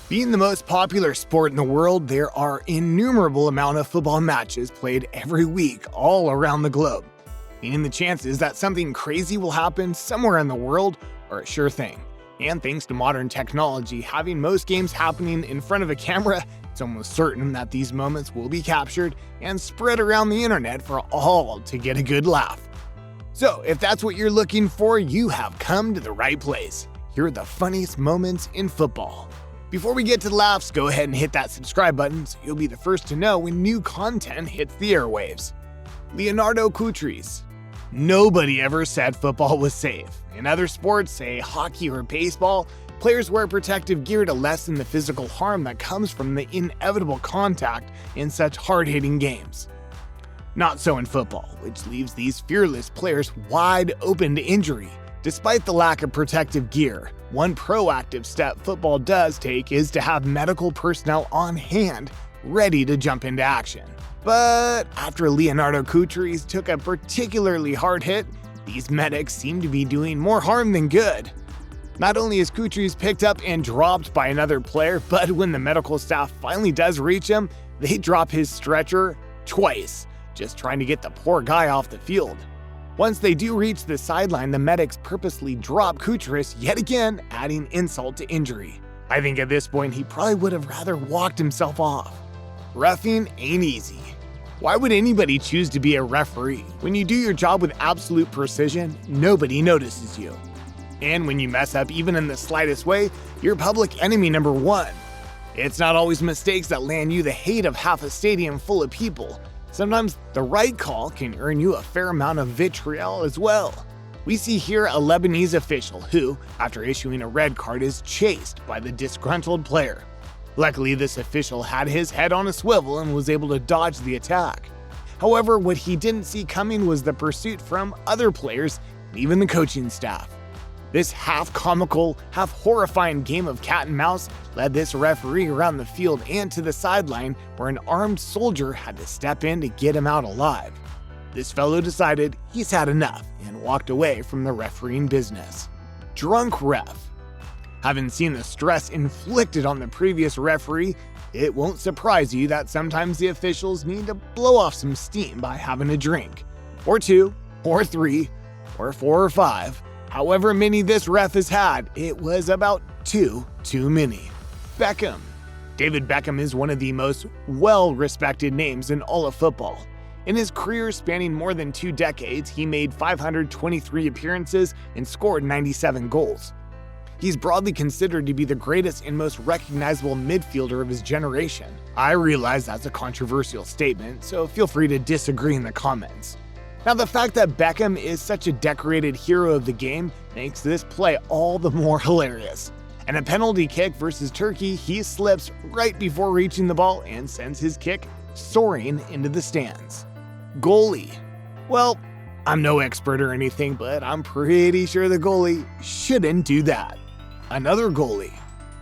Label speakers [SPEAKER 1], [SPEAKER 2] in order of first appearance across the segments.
[SPEAKER 1] Being the most popular sport in the world, there are innumerable amount of football matches played every week all around the globe, meaning the chances that something crazy will happen somewhere in the world are a sure thing. And thanks to modern technology, having most games happening in front of a camera, it's almost certain that these moments will be captured and spread around the internet for all to get a good laugh. So if that's what you're looking for, you have come to the right place. Here are the funniest moments in football. Before we get to the laughs, go ahead and hit that subscribe button so you'll be the first to know when new content hits the airwaves. Leonardo Couturier. Nobody ever said football was safe. In other sports, say hockey or baseball, players wear protective gear to lessen the physical harm that comes from the inevitable contact in such hard-hitting games. Not so in football, which leaves these fearless players wide open to injury. Despite the lack of protective gear, one proactive step football does take is to have medical personnel on hand, ready to jump into action. But after Leonardo Couturier took a particularly hard hit, these medics seem to be doing more harm than good. Not only is Couturier picked up and dropped by another player, but when the medical staff finally does reach him, they drop his stretcher twice, just trying to get the poor guy off the field. Once they do reach the sideline, the medics purposely drop Couturier yet again, adding insult to injury. I think at this point he probably would have rather walked himself off. Reffing ain't easy. Why would anybody choose to be a referee? When you do your job with absolute precision, nobody notices you. And when you mess up even in the slightest way, you're public enemy number one. It's not always mistakes that land you the hate of half a stadium full of people. Sometimes the right call can earn you a fair amount of vitriol as well. We see here a Lebanese official who, after issuing a red card, is chased by the disgruntled player. Luckily, this official had his head on a swivel and was able to dodge the attack. However, what he didn't see coming was the pursuit from other players and even the coaching staff. This half-comical, half-horrifying game of cat and mouse led this referee around the field and to the sideline where an armed soldier had to step in to get him out alive. This fellow decided he's had enough and walked away from the refereeing business. Drunk ref. Having seen the stress inflicted on the previous referee, it won't surprise you that sometimes the officials need to blow off some steam by having a drink. Or two, or three, or four or five. However many this ref has had, it was about two too many. Beckham. David Beckham is one of the most well-respected names in all of football. In his career spanning more than 2 decades, he made 523 appearances and scored 97 goals. He's broadly considered to be the greatest and most recognizable midfielder of his generation. I realize that's a controversial statement, so feel free to disagree in the comments. Now, the fact that Beckham is such a decorated hero of the game makes this play all the more hilarious. In a penalty kick versus Turkey, he slips right before reaching the ball and sends his kick soaring into the stands. Goalie. Well, I'm no expert or anything, but I'm pretty sure the goalie shouldn't do that. Another goalie.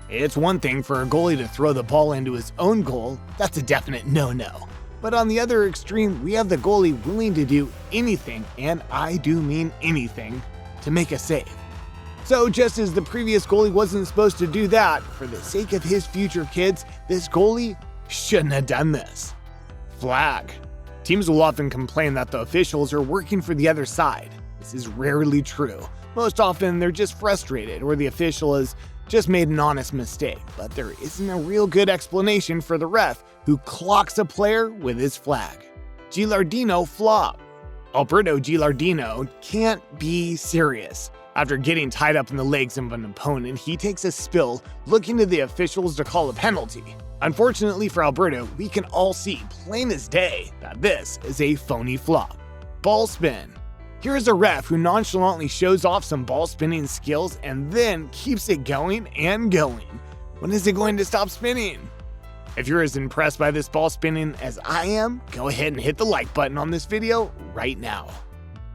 [SPEAKER 1] It's one thing for a goalie to throw the ball into his own goal, that's a definite no-no. But on the other extreme, we have the goalie willing to do anything, and I do mean anything, to make a save. So just as the previous goalie wasn't supposed to do that, for the sake of his future kids, this goalie shouldn't have done this. Flag. Teams will often complain that the officials are working for the other side. This is rarely true. Most often, they're just frustrated, or the official has just made an honest mistake, but there isn't a real good explanation for the ref who clocks a player with his flag. Gilardino flop. Alberto Gilardino can't be serious. After getting tied up in the legs of an opponent, he takes a spill, looking to the officials to call a penalty. Unfortunately for Alberto, we can all see plain as day that this is a phony flop. Ball spin. Here's a ref who nonchalantly shows off some ball spinning skills and then keeps it going and going. When is it going to stop spinning? If you're as impressed by this ball spinning as I am, go ahead and hit the like button on this video right now.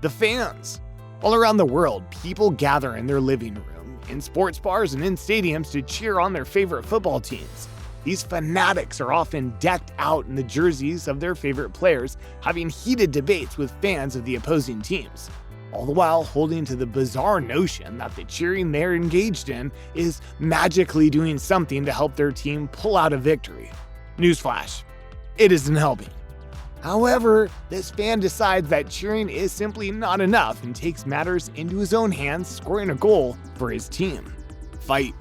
[SPEAKER 1] The fans. All around the world, people gather in their living room, in sports bars, and in stadiums to cheer on their favorite football teams. These fanatics are often decked out in the jerseys of their favorite players, having heated debates with fans of the opposing teams. all the while holding to the bizarre notion that the cheering they're engaged in is magically doing something to help their team pull out a victory. Newsflash, it isn't helping. However, this fan decides that cheering is simply not enough and takes matters into his own hands, scoring a goal for his team. Fight.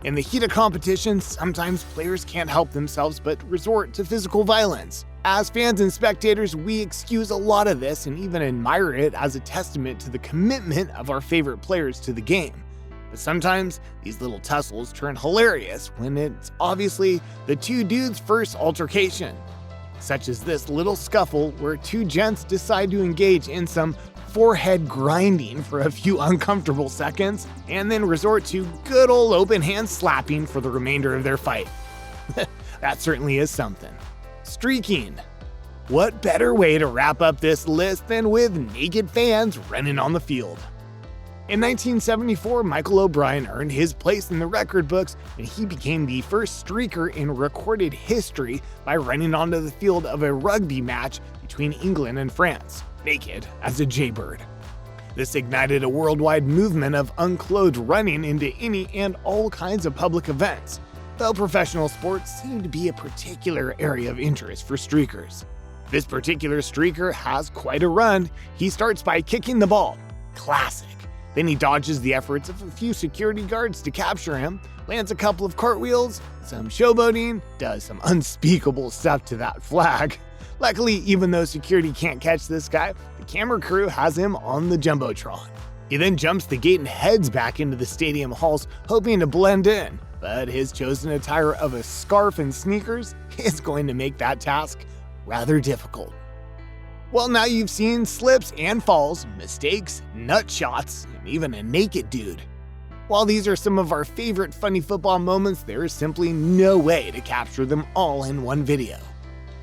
[SPEAKER 1] In the heat of competition, sometimes players can't help themselves but resort to physical violence. As fans and spectators, we excuse a lot of this and even admire it as a testament to the commitment of our favorite players to the game. But sometimes, these little tussles turn hilarious when it's obviously the two dudes' first altercation. Such as this little scuffle where two gents decide to engage in some forehead grinding for a few uncomfortable seconds, and then resort to good old open hand slapping for the remainder of their fight. That certainly is something. Streaking. What better way to wrap up this list than with naked fans running on the field? In 1974, Michael O'Brien earned his place in the record books and he became the first streaker in recorded history by running onto the field of a rugby match between England and France, naked as a jaybird. This ignited a worldwide movement of unclothed running into any and all kinds of public events, though professional sports seem to be a particular area of interest for streakers. This particular streaker has quite a run. He starts by kicking the ball. Classic. Then he dodges the efforts of a few security guards to capture him, lands a couple of cartwheels, some showboating, does some unspeakable stuff to that flag. Luckily, even though security can't catch this guy, the camera crew has him on the Jumbotron. He then jumps the gate and heads back into the stadium halls, hoping to blend in, but his chosen attire of a scarf and sneakers is going to make that task rather difficult. Well, now you've seen slips and falls, mistakes, nut shots, and even a naked dude. While these are some of our favorite funny football moments, there is simply no way to capture them all in one video.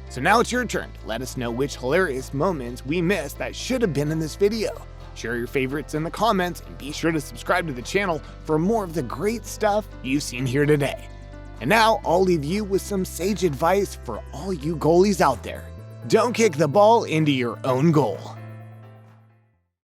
[SPEAKER 1] So now it's your turn to let us know which hilarious moments we missed that should have been in this video. Share your favorites in the comments and be sure to subscribe to the channel for more of the great stuff you've seen here today. And now I'll leave you with some sage advice for all you goalies out there. Don't kick the ball into your own goal.